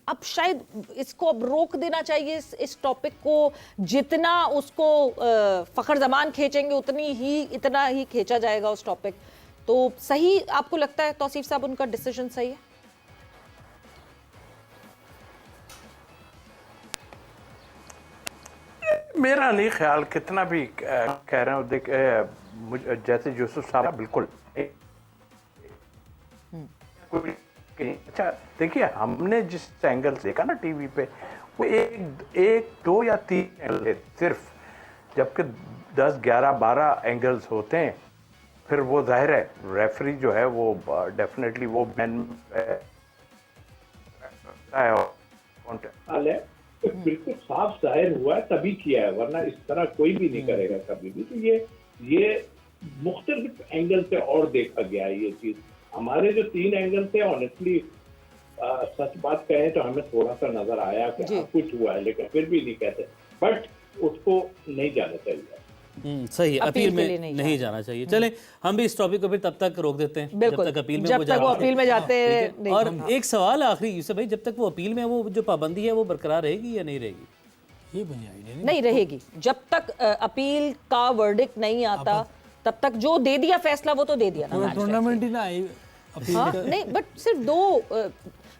अब शायद इसको अब रोक देना चाहिए, इस टॉपिक को जितना उसको फ़खर जमान खींचेंगे इतना ही खींचा जाएगा उस टॉपिक। तो सही आपको लगता है तौसीफ साहब उनका डिसीजन सही है? मेरा नहीं ख्याल, कितना भी कह रहे हो, देख जैसे यूसुफ साहब बिल्कुल अच्छा देखिए, हमने जिस एंगल से देखा ना टीवी पे, वो एक 2 या 3 एंगल थे सिर्फ, जबकि 10, 11, 12 एंगल्स होते हैं। फिर वो जाहिर है रेफरी जो है वो डेफिनेटली वो मैन हाल है तो बिल्कुल साफ जाहिर हुआ है तभी किया है, वरना इस तरह कोई भी नहीं करेगा कभी भी। तो ये मुख्तलिफ एंगल से और देखा गया है ये चीज। हमारे जो 3 एंगल थे ऑनेस्टली सच बात कहें तो हमें थोड़ा सा नजर आया कि हाँ, कुछ हुआ है, लेकिन फिर भी नहीं कहते, बट उसको नहीं जाना चाहिए। सही है, अपील के लिए में नहीं नहीं जाना चाहिए। चलें हम भी इस टॉपिक को फिर तब तक रोक देते हैं बिल्कुल, जब तक अपील में जब वो तक वो जाते अपील में जाते हैं। हैं, ठीक है? नहीं, और हाँ। एक सवाल आखिरी यूसुफ भाई, जब तक वो अपील में है, वो जो पाबंदी है वो बरकरार रहेगी या नहीं रहेगी? ये मुझे आइडिया नहीं। नहीं रहेगी जब तक अपील का वर्डिक्ट नहीं आता, तब तक जो दे दिया फैसला वो तो दे दिया ना। पूरा मैच टूर्नामेंट ही ना आई अपील हाँ, नहीं बट सिर्फ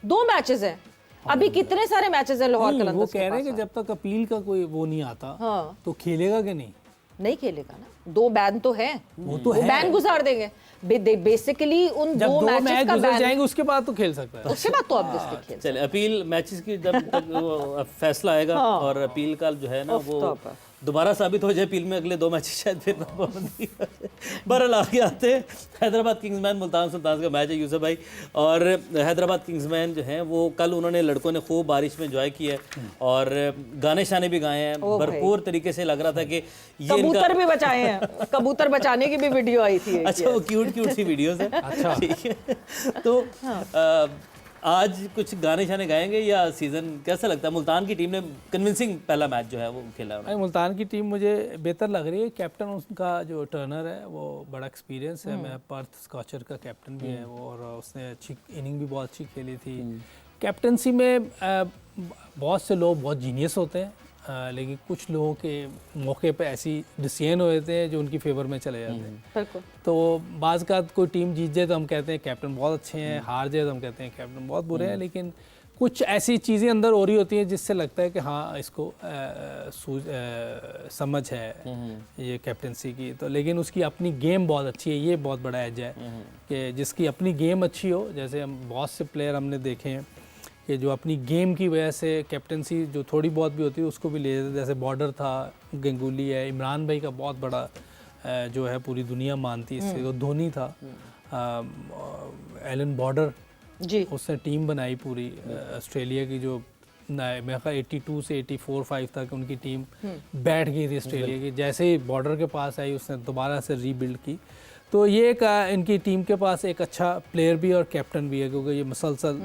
दो मैचेस हैं अभी, कितने सारे मैचेस हैं लाहौर नहीं, कलंदर्स वो के कह रहे हैं पास। कि जब तक अपील का कोई वो नहीं आता हाँ। तो खेलेगा कि नहीं। नहीं खेलेगा ना, 2 बैन तो है, वो तो है। बैन गुजार देंगे बेसिकली उन जब 2 2 मैचेस मैच का गुजर बैन, जाएंगे उसके बाद तो खेल सकता है। उसके बाद तो ऑब्वियसली खेल। चले अपील मैचेस की जब तक वो फैसला आएगा और अपील का जो है ना वो stop है। दोबारा साबित हो जाए अपील में, अगले 2 मैचेस शायद फिर ना पाबंदी हो जाए। बहरहाल आगे आते हैं, हैदराबाद किंग्समैन मुल्तान सुल्तान का मैच है यूसुफ भाई, और हैदराबाद किंग्समैन जो हैं वो कल उन्होंने लड़कों ने खूब बारिश में एंजॉय किया है और गाने शाने भी गाए हैं, भरपूर तरीके से लग रहा था कि ये कबूतर भी बचाए हैं, कबूतर बचाने की भी वीडियो आई थी एक। अच्छा वो क्यूट सी वीडियोस है। अच्छा ठीक है। तो आज कुछ गाने शाने गाएंगे या सीजन कैसा लगता है? मुल्तान की टीम ने कन्विंसिंग पहला मैच जो है वो खेला है। मुल्तान की टीम मुझे बेहतर लग रही है। कैप्टन उनका जो टर्नर है वो बड़ा एक्सपीरियंस है, मैं पर्थ स्कॉचर का कैप्टन भी है वो, और उसने अच्छी इनिंग भी बहुत अच्छी खेली थी। कैप्टनसी में बहुत से लोग बहुत जीनियस होते हैं, लेकिन कुछ लोगों के मौके पे ऐसी डिसीजन हो जाते हैं जो उनकी फेवर में चले जाते हैं। बिल्कुल। तो बाज़ का कोई टीम जीत जाए तो हम कहते हैं कैप्टन बहुत अच्छे हैं, हार जाए तो हम कहते हैं कैप्टन बहुत बुरे हैं, लेकिन कुछ ऐसी चीज़ें अंदर हो रही होती हैं जिससे लगता है कि हाँ इसको समझ है ये कैप्टनसी की। तो लेकिन उसकी अपनी गेम बहुत अच्छी है, ये बहुत बड़ा एज है कि जिसकी अपनी गेम अच्छी हो। जैसे हम बहुत से प्लेयर हमने देखे हैं कि जो अपनी गेम की वजह से कैप्टनसी जो थोड़ी बहुत भी होती है उसको भी ले जाते, जैसे बॉर्डर था, गंगुली है, इमरान भाई का बहुत बड़ा जो है पूरी दुनिया मानती है इससे, धोनी था, एलन बॉर्डर जी, उसने टीम बनाई पूरी ऑस्ट्रेलिया की, जो मेरे ख्याल 82 से 84-85 तक उनकी टीम बैठ गई थी ऑस्ट्रेलिया की। जैसे ही बॉर्डर के पास आई उसने दोबारा से रीबिल्ड की। तो ये एक इनकी टीम के पास एक अच्छा प्लेयर भी और कैप्टन भी है, क्योंकि ये मुसलसल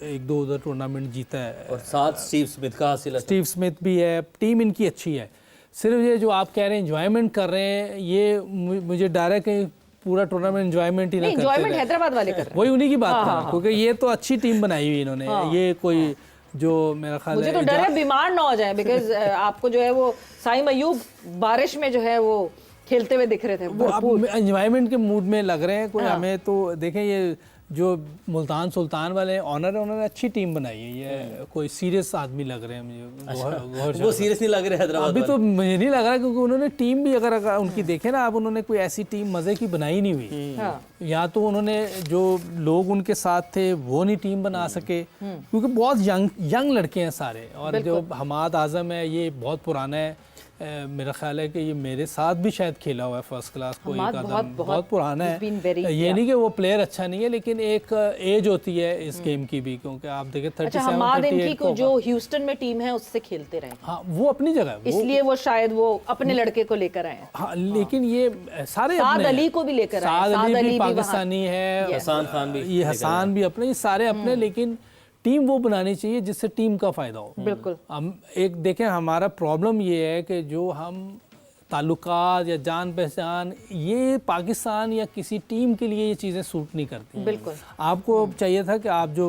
1-2 उधर टूर्नामेंट जीता है, और साथ स्टीव स्मिथ का हासिल है। स्टीव स्मिथ भी है, टीम इनकी अच्छी है। सिर्फ ये जो आप कह रहे हैं एंजॉयमेंट कर रहे हैं, ये मुझे डर है कि पूरा टूर्नामेंट एंजॉयमेंट ही ना करते एंजॉयमेंट रहे। हैदराबाद वाले कर रहे हैं। वही उन्हीं की बात कर रहा हूं, क्योंकि ये तो अच्छी टीम बनाई हुई इन्होंने, ये कोई जो मेरा ख्याल मुझे तो डर है बीमार ना हो जाए, बिकॉज आपको जो है वो साइम अयूब बारिश में जो है वो खेलते हुए दिख रहे थे। वो अब एंजॉयमेंट के मूड में लग रहे हैं कोई। हमें तो देखें ये जो मुल्तान सुल्तान वाले ऑनर है, उन्होंने अच्छी टीम बनाई है, ये कोई सीरियस आदमी लग रहे हैं मुझे। वो सीरियस नहीं लग रहे हैदराबाद अभी तो मुझे नहीं लग रहा, क्योंकि उन्होंने टीम भी अगर उनकी देखें ना आप, उन्होंने कोई ऐसी टीम मज़े की बनाई नहीं हुई। या तो उन्होंने जो लोग उनके साथ थे वो नहीं टीम बना सके, क्योंकि बहुत यंग लड़के हैं सारे, और जो हमाद आजम है ये बहुत पुराना है, मेरा ख्याल है कि ये मेरे साथ भी शायद खेला हुआ है फर्स्ट क्लास को, एक आदम बहुत पुराना है। ये नहीं कि वो प्लेयर अच्छा नहीं है, लेकिन एक एज होती है इस गेम की भी, क्योंकि आप देखें 37-38 को जो ह्यूस्टन में टीम है उससे खेलते रहे। हाँ वो अपनी जगह है, इसलिए वो शायद वो अपने लड़के को लेकर आए। हाँ लेकिन ये सारे साद अली को भी लेकर आए, साद अली भी पाकिस्तानी है, हसन खान भी, ये हसन भी अपने, ये सारे अपने, लेकिन टीम वो बनानी चाहिए जिससे टीम का फ़ायदा हो। बिल्कुल। हम एक देखें, हमारा प्रॉब्लम ये है कि जो हम ताल्लुकात या जान पहचान, ये पाकिस्तान या किसी टीम के लिए ये चीज़ें सूट नहीं करती। बिल्कुल। आपको चाहिए था कि आप जो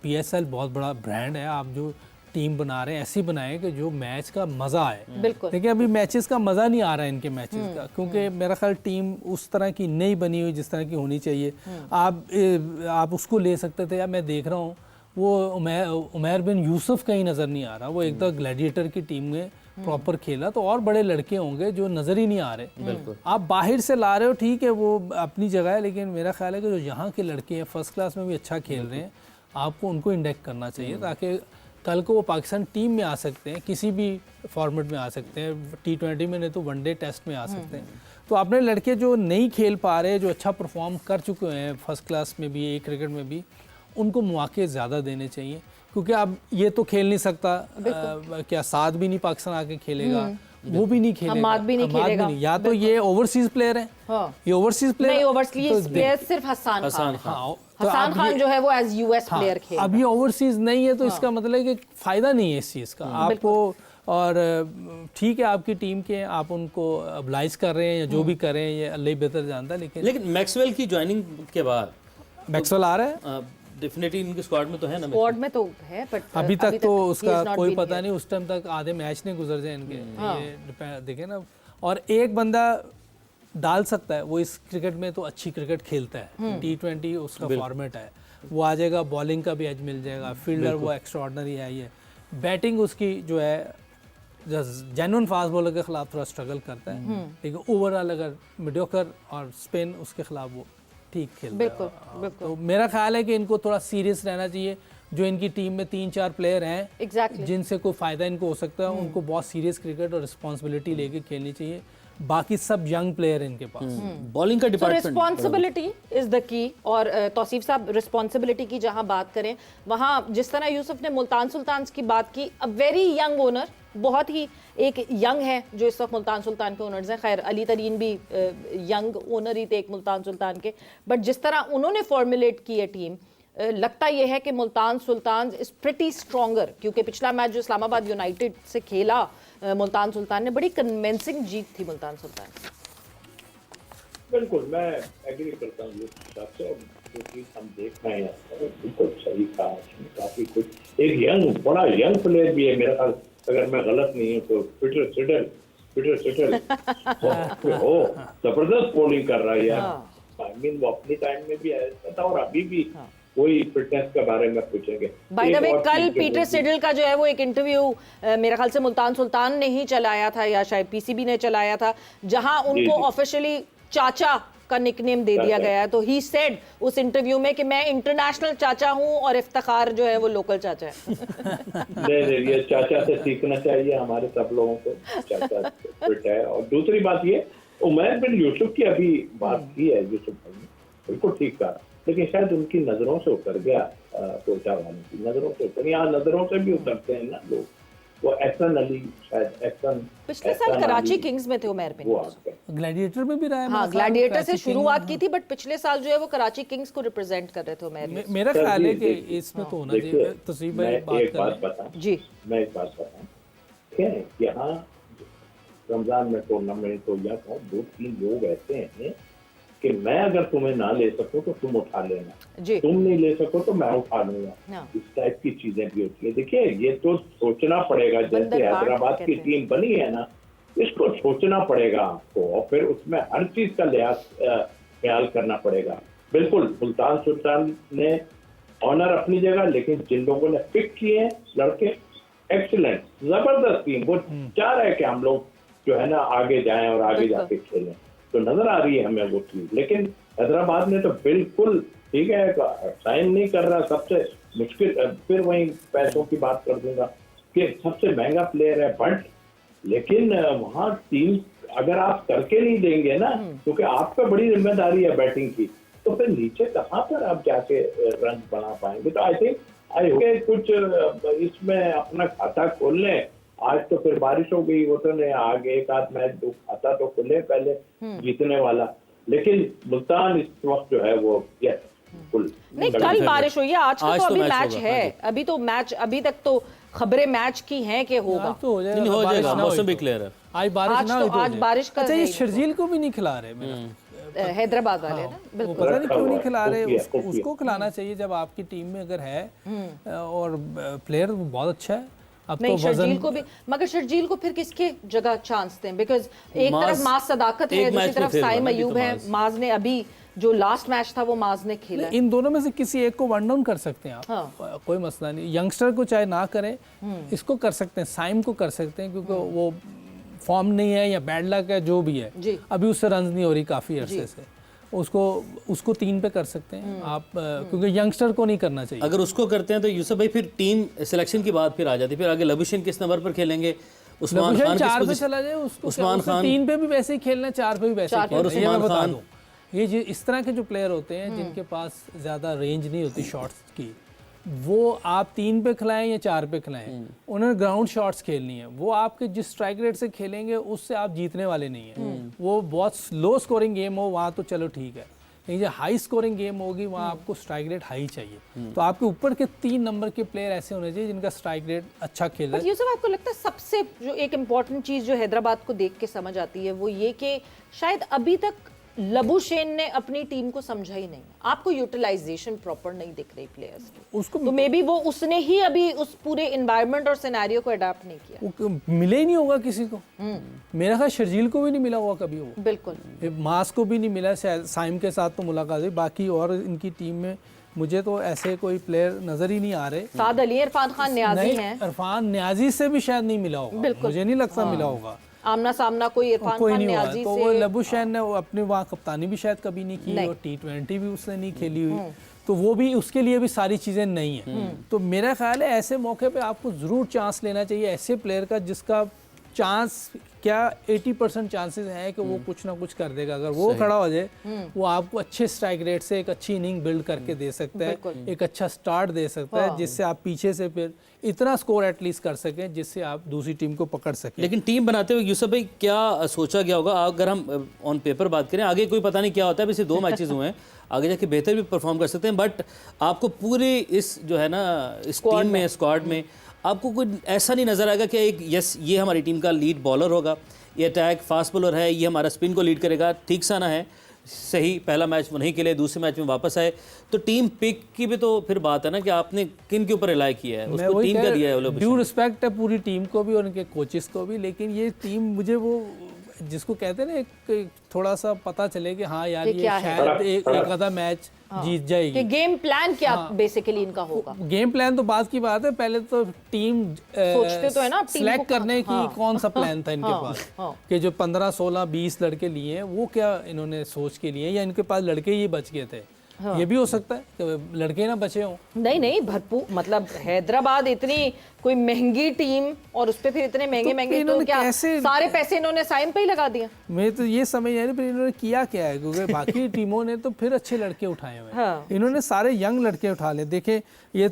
PSL बहुत बड़ा ब्रांड है, आप जो टीम बना रहे हैं ऐसी बनाएं कि जो मैच का मज़ा आए। बिल्कुल। लेकिन अभी मैचेस का मज़ा नहीं आ रहा है इनके मैचेस का, क्योंकि मेरा ख्याल टीम उस तरह की नहीं बनी हुई जिस तरह की होनी चाहिए। आप उसको ले सकते थे। या मैं देख रहा हूँ वो उमैर बिन यूसुफ कहीं नज़र नहीं आ रहा, वो एक तो ग्लैडिएटर की टीम में प्रॉपर खेला, तो और बड़े लड़के होंगे जो नज़र ही नहीं आ रहे। बिल्कुल। आप बाहर से ला रहे हो, ठीक है वो अपनी जगह है, लेकिन मेरा ख्याल है कि जो यहाँ के लड़के हैं फर्स्ट क्लास में भी अच्छा खेल रहे हैं, आपको उनको इंडेक्ट करना चाहिए, ताकि कल को वो पाकिस्तान टीम में आ सकते हैं, किसी भी फॉर्मेट में आ सकते हैं, T20 में नहीं तो वनडे टेस्ट में आ सकते हैं। तो अपने लड़के जो नहीं खेल पा रहे, जो अच्छा परफॉर्म कर चुके हैं फर्स्ट क्लास में भी, एक क्रिकेट में भी, उनको मौके ज़्यादा देने चाहिए, क्योंकि अब ये तो खेल नहीं सकता, क्या साद भी नहीं पाकिस्तान आके खेलेगा, वो भी नहीं खेलेगा, हमाद भी नहीं खेलेगा, या तो ये ओवरसीज प्लेयर है, ये ओवरसीज प्लेयर नहीं, ओवरसीज प्लेयर सिर्फ हसान खान। हसान खान जो है वो एज यूएस प्लेयर खेल, अब ये ओवरसीज नहीं है, तो इसका मतलब है कि फायदा नहीं है इस चीज़ का आपको। और ठीक है, आपकी टीम के आप उनको अब्लाइज कर रहे हैं या जो भी कर रहे हैं, ये अल्लाह ही बेहतर जानता है, लेकिन मैक्सवेल की ज्वाइनिंग के बाद मैक्सवेल आ रहा है, डेफिनेटली इनके स्क्वाड में तो है ना, स्क्वाड में तो है, बट अभी तक तो उसका कोई पता नहीं, उस टाइम तक आधे मैच नहीं गुजर जाए इनके, ये देखे ना। और एक बंदा डाल सकता है, वो इस क्रिकेट में तो अच्छी क्रिकेट खेलता है, T20 उसका फॉर्मेट है, वो आ जाएगा, बॉलिंग का भी एज मिल जाएगा, फील्डर वो एक्स्ट्राऑर्डिनरी है, ये बैटिंग उसकी जो है जेन्युइन फास्ट बॉलर के खिलाफ थोड़ा स्ट्रगल करता है, लेकिन ओवरऑल अगर मीडियोकर और स्पिन उसके खिलाफ वो ठीक खेलता बिल्कुल, है। बिल्कुल। तो मेरा ख्याल है कि इनको थोड़ा सीरियस रहना चाहिए, जो इनकी टीम में 3-4 प्लेयर हैं Exactly. जिनसे कोई फ़ायदा इनको हो सकता है, उनको बहुत सीरियस क्रिकेट और रिस्पॉन्सिबिलिटी लेके खेलनी चाहिए, बाकी सब यंग प्लेयर इनके पास। बॉलिंग का So department responsibility is the key. और तौसीफ साहब, रिस्पॉन्सिबिलिटी की जहां बात करें, वहां जिस तरह यूसुफ ने मुल्तान सुल्तान की बात की, अ वेरी यंग ओनर, बहुत ही एक यंग है जो इस वक्त मुल्तान सुल्तान के ओनर्स हैं। खैर अली तरीन भी यंग ओनर ही थे एक मुल्तान सुल्तान के, बट जिस तरह उन्होंने फॉर्मुलेट की है टीम, लगता यह है कि Multan Sultan is pretty stronger, क्योंकि पिछला मैच जो इस्लामाबाद यूनाइटेड से खेला मुल्तान सुल्तान ने, बड़ी कन्विंसिंग जीत थी मुल्तान सुल्तान। बिल्कुल, मैं एग्री करता हूँ ये हिसाब से, और जो चीज़ हम देख रहे हैं बिल्कुल सही कहा, काफ़ी कुछ एक यंग, बड़ा यंग प्लेयर भी है मेरा ख्याल, अगर मैं गलत नहीं हूँ तो पीटर सिटल हो जबरदस्त बॉलिंग कर रहा है यार। आई मीन वो अपनी टाइम में भी ऐसा था और अभी भी वही फिटनेस के बारे में पूछेंगे। बाय द वे, कल पीटर सिडल का जो है वो एक इंटरव्यू मेरे ख्याल से मुल्तान सुल्तान ने ही चलाया था, या शायद पीसीबी ने चलाया था, जहां उनको ऑफिशियली चाचा का निकनेम दे दिया गया है। तो ही सेड उस इंटरव्यू में कि मैं इंटरनेशनल चाचा हूं और इफ्तिखार जो है वो लोकल चाचा है। नहीं, ये चाचा से सीखना चाहिए हमारे सब लोगों को, चाचा फिट है। और दूसरी बात ये, उमैर बिन यूसुफ की अभी बात की है, यूसुफ भाई ने बिल्कुल ठीक कहा, लेकिन शायद उनकी नजरों से उतर गया, कोटा वालों की नजरों से उतर, यहाँ नजरों से भी उतरते हैं ना लोग, वो एहसन अली, शायद एहसन पिछले साल कराची किंग्स में थे उमैर बिन यूसुफ, ग्लैडिएटर में भी रहा है। हाँ, ग्लैडिएटर से शुरुआत की थी, बट पिछले साल जो है वो कराची किंग्स को रिप्रेजेंट कर रहे थे उमैर। मेरा ख्याल है कि इसमें तो होना चाहिए। तस्वीर भाई एक बात बताऊं जी, मैं एक बात बताऊं, क्या है, यहाँ रमजान में टूर्नामेंट हो या 2-3 लोग ऐसे हैं कि मैं अगर तुम्हें ना ले सकूं तो तुम उठा लेना, तुम नहीं ले सको तो मैं उठा लूंगा, इस टाइप की चीजें भी होती है। देखिए, ये तो सोचना पड़ेगा, जैसे हैदराबाद की टीम बनी है ना, इसको सोचना पड़ेगा आपको, और फिर उसमें हर चीज का लिहाज ख्याल करना पड़ेगा। बिल्कुल, सुल्तान सुल्तान ने ऑनर अपनी जगह, लेकिन जिन लोगों ने पिक किए हैं लड़के, एक्सीलेंट, जबरदस्त टीम, वो चाह रहे हैं कि हम लोग जो है ना आगे जाएं और आगे जाके खेलें, तो नजर आ रही है हमें वो चीज। लेकिन हैदराबाद ने तो बिल्कुल ठीक है, साइन नहीं कर रहा, सबसे मुश्किल, फिर वही पैसों की बात कर दूंगा कि सबसे महंगा प्लेयर है बट, लेकिन वहाँ टीम अगर आप करके नहीं देंगे ना, क्योंकि आप पे बड़ी जिम्मेदारी है बैटिंग की, तो फिर नीचे कहाँ पर आप जाके रन बना पाएंगे। तो आई थिंक कुछ इसमें अपना खाता खोल लें। आज तो फिर बारिश हो गई, वो तो नहीं, आगे एक आध मैच खाता तो खुले पहले जीतने वाला, लेकिन मुल्तान इस वक्त जो है वो नहीं, कल बारिश हुई है, आज का तो अभी मैच है, अभी तो मैच, अभी तक तो खबरें मैच की हैं कि होगा, तो हो जाएगा, मौसम भी क्लियर है। आज बारिश ना, आज बारिश का। अच्छा, ये शर्जील को भी नहीं खिला रहे हैदराबाद वाले ना, बिल्कुल पता नहीं क्यों नहीं खिला रहे, उसको खिलाना चाहिए जब आपकी टीम में अगर है, और प्लेयर बहुत अच्छा है। अब नहीं, तो शर्जील को भी, मगर शर्जील को फिर किसके जगह चांस दें, बिकॉज एक तरफ माज सदाकत है, दूसरी तरफ साइम अयूब है। माज ने अभी जो लास्ट मैच था वो माज ने खेला, इन दोनों में से किसी एक को वन डाउन कर सकते हैं आप। हाँ। कोई मसला नहीं, यंगस्टर को चाहे ना करें, इसको कर सकते हैं, साइम को कर सकते हैं, क्योंकि वो फॉर्म नहीं है या बैड लक है जो भी है, अभी उससे रन नहीं हो रही काफी अरसे से, उसको 3 पे कर सकते हैं आप, क्योंकि यंगस्टर को नहीं करना चाहिए। अगर उसको करते हैं तो यूसुफ भाई फिर टीम सिलेक्शन की बात फिर आ जाती है, फिर आगे लबुशन किस नंबर पर खेलेंगे, उस्मान लबुशेन खान 4 किस पे पोजीशन- चला जाए, उसको उस्मान उसने खान 3 पे भी वैसे ही खेलना है, 4 पे भी वैसे ही चार पे खेलना और है। ये मैं उस्मान बता खान- दूं, ये इस तरह के जो प्लेयर होते हैं जिनके पास ज़्यादा रेंज नहीं होती शॉट्स की, वो आप 3 पे खिलाएं या 4 पे खिलाएं, उन्होंने ग्राउंड शॉट्स खेलनी है। वो आपके जिस स्ट्राइक रेट से खेलेंगे उससे आप जीतने वाले नहीं हैं। वो बहुत लो स्कोरिंग गेम हो वहाँ तो चलो ठीक है, लेकिन जो हाई स्कोरिंग गेम होगी वहाँ आपको स्ट्राइक रेट हाई चाहिए। तो आपके ऊपर के 3 नंबर के प्लेयर ऐसे होने चाहिए जिनका स्ट्राइक रेट अच्छा खेल रहा पर है। यूसुफ, आपको लगता है सबसे जो एक इम्पॉर्टेंट चीज जो हैदराबाद को देख के समझ आती है वो ये कि शायद अभी तक लबुशेन ने अपनी टीम को समझा ही नहीं। आपको यूटिलाइजेशन प्रॉपर नहीं दिख रही प्लेयर्स की, उसको तो मे बी वो उसने ही अभी उस पूरे इन्वायरमेंट और सिनेरियो को अडाप्ट नहीं किया। वो मिले ही नहीं होगा किसी को। मेरा ख्याल शर्जील को भी नहीं मिला होगा कभी वो, बिल्कुल। मास को भी नहीं मिला, शायद साइम के साथ तो मुलाकात हुई, बाकी और इनकी टीम में मुझे तो ऐसे कोई प्लेयर नजर ही नहीं आ रहे। साद अली, इरफान खान न्याजी नहीं, हैं, इरफान न्याजी से भी शायद नहीं मिला होगा, बिल्कुल। मुझे नहीं लगता मिला होगा, आमना सामना कोई इरफान कोई खान नहीं हुआ। न्याजी तो वो से। लबुशेन ने वो अपने वहाँ कप्तानी भी शायद कभी नहीं की नहीं। और T20 भी उसने नहीं खेली हुई, तो वो भी उसके लिए भी सारी चीज़ें नहीं है। तो मेरा ख्याल है ऐसे मौके पे आपको ज़रूर चांस लेना चाहिए ऐसे प्लेयर का जिसका चांस क्या 80% चांसेस हैं कि वो कुछ ना कुछ कर देगा। अगर वो खड़ा हो जाए, वो आपको अच्छे स्ट्राइक रेट से एक अच्छी इनिंग बिल्ड करके दे सकता है, एक अच्छा स्टार्ट दे सकता है, जिससे आप पीछे से फिर इतना स्कोर एटलीस्ट कर सकें जिससे आप दूसरी टीम को पकड़ सकें। लेकिन टीम बनाते हुए यूसुफ भाई क्या सोचा गया होगा? अगर हम ऑन पेपर बात करें, आगे कोई पता नहीं क्या होता है, वैसे 2 मैचेस हुए हैं, आगे जाके बेहतर भी परफॉर्म कर सकते हैं, बट आपको पूरे इस जो है ना इस टीम में, स्क्वाड में आपको कोई ऐसा नहीं नजर आएगा कि एक यस ये हमारी टीम का लीड बॉलर होगा, ये अटैक फास्ट बॉलर है, ये हमारा स्पिन को लीड करेगा, ठीक सा ना है सही पहला मैच वो नहीं खेले, दूसरे मैच में वापस आए, तो टीम पिक की भी तो फिर बात है ना कि आपने किन के ऊपर रिलाई किया है, उसको टीम का दिया है। ड्यू रिस्पेक्ट है पूरी टीम को भी और उनके कोचेस को भी, लेकिन ये टीम मुझे वो जिसको कहते हैं ना एक थोड़ा सा पता चले कि हाँ यार ये शायद एक आधा मैच जीत जाएगी। कि गेम प्लान क्या बेसिकली इनका होगा। गेम प्लान तो बात की बात है, पहले तो टीम सोचते तो है ना, टीम सिलेक्ट को करने की कौन सा प्लान था इनके पास, कि जो 15, 16, 20 लड़के लिए हैं वो क्या इन्होंने सोच के लिए या इनके पास लड़के ही बच गए थे। ये भी हो सकता है कि लड़के ना बचे हों। नहीं भरपूर, मतलब हैदराबाद इतनी कोई महंगी टीम और उस पे फिर इतने महंगे महंगे, तो इन्होंने क्या कैसे- सारे पैसे इन्होंने साइम पे ही लगा दिया। मैं तो ये समझ नहीं आ रही फिर इन्होंने किया क्या है, क्योंकि बाकी टीमों ने तो फिर अच्छे लड़के उठाए हुए हैं, इन्होंने सारे यंग लड़के उठा ले। देखे ये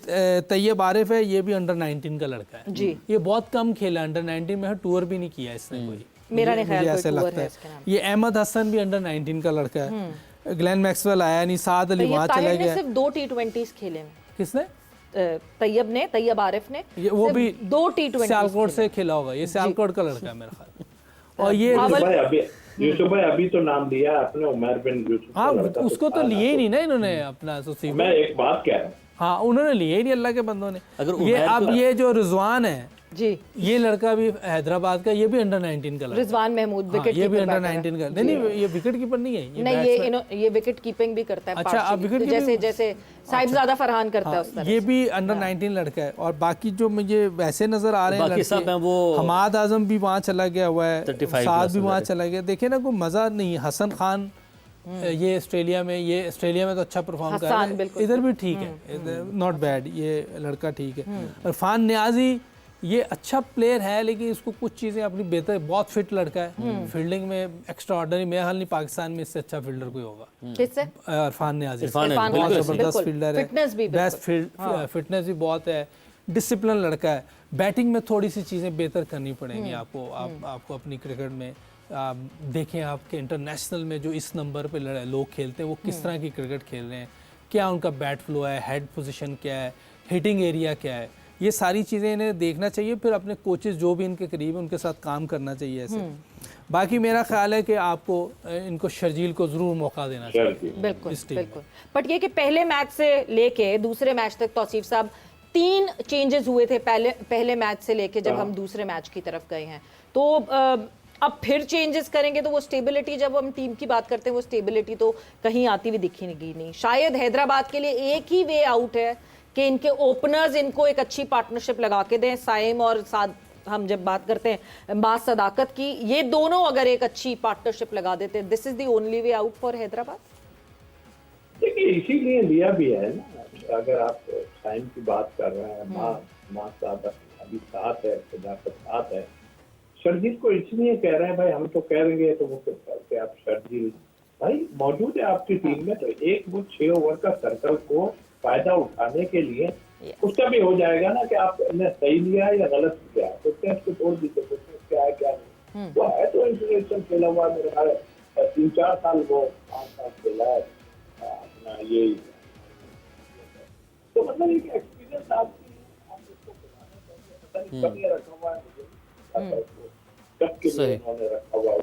तैयब आरिफ है, ये भी अंडर 19 का लड़का है जी। ये बहुत कम खेला, अंडर 19 में टूर भी नहीं किया इसने कोई, मेरा नहीं ख्याल मुझे कोई ऐसा टूर लगता है है। इसके नाम। ये अहमद हसन भी अंडर 19 का लड़का है, ग्लेन मैक्सवेल आया नहीं, साद अली वहाँ चला तैयब ने गया। सिर्फ 2 T20s खेले हैं। किसने? तैयब आरिफ ने ये वो सिर्फ भी 2 T20s सियालकोट से खेला होगा, ये सियालकोट का लड़का है मेरा ख्याल। और ये यूसुफ भाई अभी तो नाम दिया आपने उमर बिन यूसुफ हाँ का लड़का, उसको तो लिए ही नहीं ना इन्होंने अपना सुसीब। मैं एक बात कह रहा हूँ, हाँ उन्होंने लिए ही नहीं अल्लाह के बंदों ने। अगर ये उमैर अब को- ये जो रिजवान है, जी, ये लड़का भी हैदराबाद का, ये भी अंडर 19 का लड़का है। रिजवान महमूद हाँ, विकेट ये भी कीपर अंडर बैटर है। 19 का, नहीं ये विकेट कीपर नहीं है, नहीं, batsman- ये विकेट कीपिंग भी करता है। अच्छा, आप partially, विकेट जैसे कीपिंग- जैसे साहिबजादा फरहान करता है उस तरह ये से। भी अंडर 19 लड़का है। और बाकी जो मुझे वैसे नजर आ रहे हैं बाकी सब हैं वो हमाद आजम भी वहाँ चला गया हुआ है, 35 साद plus भी वहाँ है। चला गया। देखे ना कोई मजा नहीं। हसन खान ये ऑस्ट्रेलिया में तो अच्छा परफॉर्म कर रहा हसन, है, बिल्कुल। इधर भी ठीक है, नॉट बैड, ये लड़का ठीक है। इरफान न्याजी ये अच्छा प्लेयर है, लेकिन इसको कुछ चीज़ें अपनी बेहतर, बहुत फिट लड़का है, फील्डिंग में एक्स्ट्रा ऑर्डनरी, मेरा हाल नहीं पाकिस्तान में इससे अच्छा फील्डर कोई होगा। किससे? इरफान न्याजी इरफान इरफान बहुत बिल्कुल, ज़बरदस्त बिल्कुल। फील्डर है, फिटनेस भी बेस्ट फिटनेस भी बहुत है, डिसिप्लिन लड़का है। बैटिंग में थोड़ी सी चीज़ें बेहतर करनी पड़ेंगी आपको। आपको अपनी क्रिकेट में देखें, आपके इंटरनेशनल में जो इस नंबर पे लोग खेलते हैं वो किस तरह की क्रिकेट खेल रहे हैं, क्या उनका बैट फ्लो है, हेड पोजीशन क्या है, हिटिंग एरिया क्या है, ये सारी चीज़ें इन्हें देखना चाहिए। फिर अपने कोचेस जो भी इनके करीब हैं उनके साथ काम करना चाहिए ऐसे। बाकी मेरा ख्याल है कि आपको इनको शर्जील को ज़रूर मौका देना चाहिए। बिल्कुल इस टीम में। बिल्कुल। बट ये कि पहले मैच से लेके दूसरे मैच तक तौसीफ साहब 3 चेंजेस हुए थे पहले मैच से लेके जब हम दूसरे मैच की तरफ गए हैं, तो अब फिर चेंजेस करेंगे तो वो स्टेबिलिटी, जब हम टीम की बात करते हैं वो स्टेबिलिटी तो कहीं आती हुई दिखेगी नहीं। शायद हैदराबाद के लिए एक ही वे आउट है कि इनके ओपनर्स इनको एक अच्छी पार्टनरशिप लगा के दें। साइम और साद, हम जब बात करते हैं बात सदाकत की, ये दोनों अगर एक अच्छी पार्टनरशिप लगा देते हैं, this is the only way out for Hyderabad. देखिए इसीलिए दिया भी है ना, अगर आप टाइम की बात कर रहे हैं, माँ साथ अभी साथ है, सदाकत साथ है, शर्जील को इसलिए कह रहे हैं भाई, हम तो कह देंगे तो वो करते आप शर्जील भाई मौजूद है आपकी टीम में, तो एक वो 6 ओवर का सर्कल को फायदा उठाने के लिए उसका भी हो जाएगा ना कि आपने सही लिया या गलत लिया, तो टेस्ट को छोड़ दीजिए, क्या है क्या नहीं। वो है तो इंटरनेशनल खेला हुआ मेरे ख्याल 3-4 साल वो 5 साल खेला है अपना ये, तो मतलब एक एक्सपीरियंस आप इसको पता नहीं कब ये रखा हुआ है मुझे, कब के लिए उन्होंने रखा हुआ है।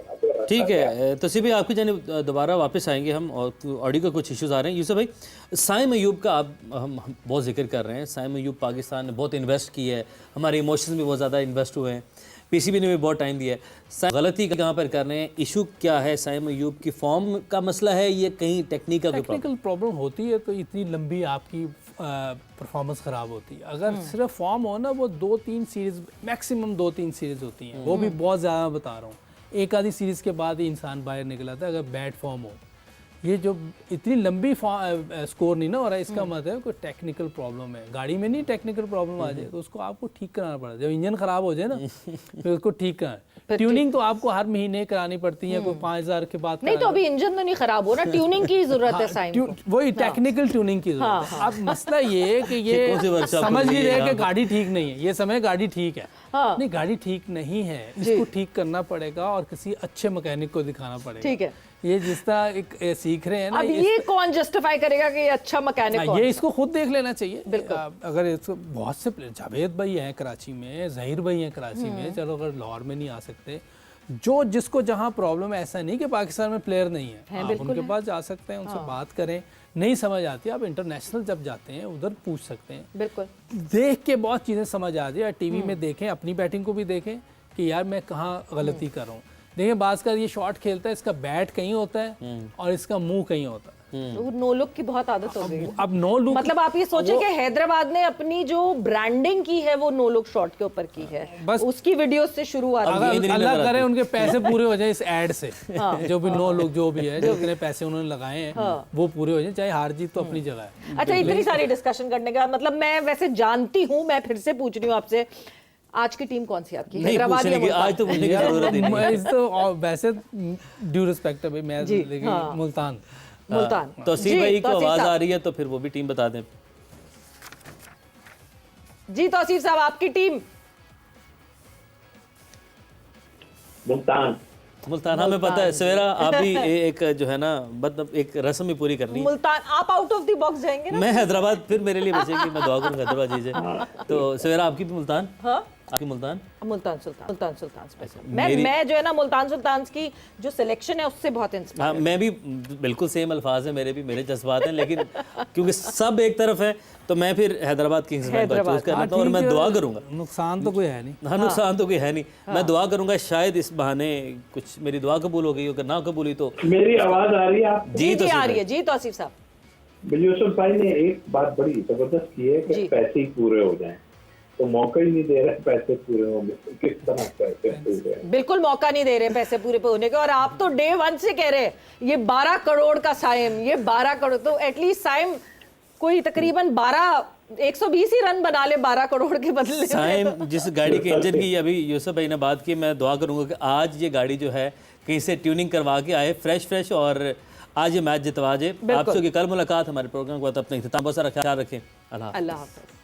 ठीक है, तस्वीर भाई आपकी जाने दोबारा वापस आएंगे हम, और ऑडियो का कुछ इश्यूज आ रहे हैं। यूसुफ भाई, साइम अयूब का आप हम बहुत जिक्र कर रहे हैं। साइम अयूब पाकिस्तान ने बहुत इन्वेस्ट की है, हमारे इमोशंस भी बहुत ज़्यादा इन्वेस्ट हुए हैं, पीसीबी ने भी बहुत टाइम दिया है। गलती कहाँ पर कर रहे हैं, इशू क्या है? साइम अयूब की फॉर्म का मसला है, ये कहीं टेक्निकल प्रॉब्लम होती है तो इतनी लंबी आपकी परफॉर्मेंस ख़राब होती है। अगर सिर्फ फॉर्म हो ना, वो 2-3 सीरीज़ मैक्सिमम 2-3 सीरीज़ होती हैं, वो भी बहुत ज़्यादा बता रहा हूँ, एक आधी सीरीज़ के बाद ही इंसान बाहर निकला था अगर बैड फॉर्म हो। ये जो इतनी लंबी स्कोर नहीं ना हो रहा है, इसका मतलब है कोई टेक्निकल प्रॉब्लम है। गाड़ी में नहीं टेक्निकल प्रॉब्लम आ जाए तो उसको आपको ठीक कराना पड़ता है। जब इंजन ख़राब हो जाए ना फिर उसको ठीक कराना। ट्यूनिंग तो आपको हर महीने करानी पड़ती है, कोई 5,000 के बाद नहीं, तो अभी इंजन तो नहीं खराब हो ना, ट्यूनिंग की जरूरत है साइम को। वही टेक्निकल ट्यूनिंग की जरूरत है। अब मसला ये है कि ये समझ नहीं रहे कि गाड़ी ठीक नहीं है, ये समय गाड़ी ठीक है, नहीं गाड़ी ठीक नहीं है, इसको ठीक करना पड़ेगा और किसी अच्छे मैकेनिक को दिखाना पड़ेगा। ठीक है, ये जिस तरह एक सीख रहे हैं ना, अब ये कौन जस्टिफाई करेगा कि ये अच्छा मैकेनिक ये इसको खुद देख लेना चाहिए। बिल्कुल। अगर इसको बहुत से प्लेयर, जावेद भाई हैं कराची में, जहीर भाई हैं कराची में, चलो अगर लाहौर में नहीं आ सकते, जो जिसको जहाँ प्रॉब्लम है, ऐसा नहीं कि पाकिस्तान में प्लेयर नहीं है, आप उनके पास जा सकते हैं, उनसे बात करें, नहीं समझ आती आप इंटरनेशनल जब जाते हैं उधर पूछ सकते हैं। बिल्कुल, देख के बहुत चीज़ें समझ आ जाए, टीवी में देखें, अपनी बैटिंग को भी देखें कि यार मैं कहाँ गलती कर रहा हूँ। देखिए बाज का ये शॉट खेलता है, इसका बैट कहीं होता है और इसका मुंह कहीं होता है। वो नो लुक की बहुत आदत हो गई है। अब नो लुक मतलब आप ये सोचे कि हैदराबाद ने अपनी जो ब्रांडिंग की है वो नो लुक शॉट के ऊपर की है, बस उसकी वीडियो से शुरुआत हुई। अगर अल्लाह करे उनके पैसे पूरे हो जाए इस एड से, जो भी नो लुक जो भी है, जो इतने पैसे उन्होंने लगाए हैं वो पूरे हो जाए, चाहे हार जीत तो अपनी जगह है। अच्छा, इतनी सारी डिस्कशन करने का मतलब, मैं वैसे जानती हूँ, मैं फिर से पूछ रही हूँ आपसे, आज की टीम कौन सी आपकी? नहीं हैदराबाद या पूछने की, आज तो पूछने की जरूरत ही नहीं है। तो वैसे ड्यू रिस्पेक्ट है भाई, मैं लेकिन मुल्तान तो सी भाई को आवाज आ रही है तो फिर वो भी टीम बता दें। जी तौसीफ साहब, आपकी टीम? मुल्तान हमें पता है। सवेरा आप भी एक जो है ना, मतलब एक रस्म भी पूरी करनी है। मुल्तान, आप आउट ऑफ द बॉक्स जाएंगे ना? मैं हैदराबाद फिर मेरे लिए बचेगी, मैं दुआ करूंगा हैदराबाद जीते। तो सवेरा आपकी भी मुल्तान? हाँ, आपकी मुल्तान सुल्तान स्पेशल। मैं जो है ना मुल्तान सुल्तान की जो सिलेक्शन है उससे बहुत इंस्पायर। हाँ, मैं भी बिल्कुल सेम अल्फाज है मेरे भी, मेरे जज्बात हैं, लेकिन क्योंकि सब एक तरफ है तो मैं फिर हैदराबाद किंग्स चूज कर लेता हूँ और मैं दुआ करूंगा। नुकसान तो कोई है नहीं। हाँ, नुकसान तो कोई है नहीं। मैं दुआ करूंगा शायद इस बहाने कुछ मेरी दुआ कबूल हो गई, अगर ना कबूल हुई तो। मेरी आवाज आ रही है आपको? जी जी आ रही है। जी तौसीफ साहब, यूसुफ भाई ने एक बात बड़ी जबरदस्त की है कि पैसे ही पूरे हो जाएं, तो मौका ही नहीं दे रहे पैसे पूरे होंगे, तो किस तरह पैसे पूरे? बिल्कुल मौका नहीं दे रहे पैसे पूरे होने के, और आप तो डे 1 से कह रहे हैं ये 12 करोड़ का साइम, ये 12 करोड़, तो एटलीस्ट साइम कोई तकरीबन 120 ही रन बना ले 12 करोड़ के बदले। साइम जिस गाड़ी के इंजन की अभी यूसुफ भाई ने बात की, मैं दुआ करूंगा कि आज ये गाड़ी जो है कहीं से ट्यूनिंग करवा के आए फ्रेश, और आज ये मैच जितवा जाए। आपसे कल मुलाकात हमारे प्रोग्राम को, अपने इख्तिताम बहुत सारा ख्याल रखें। अल्लाह हाफ़िज़।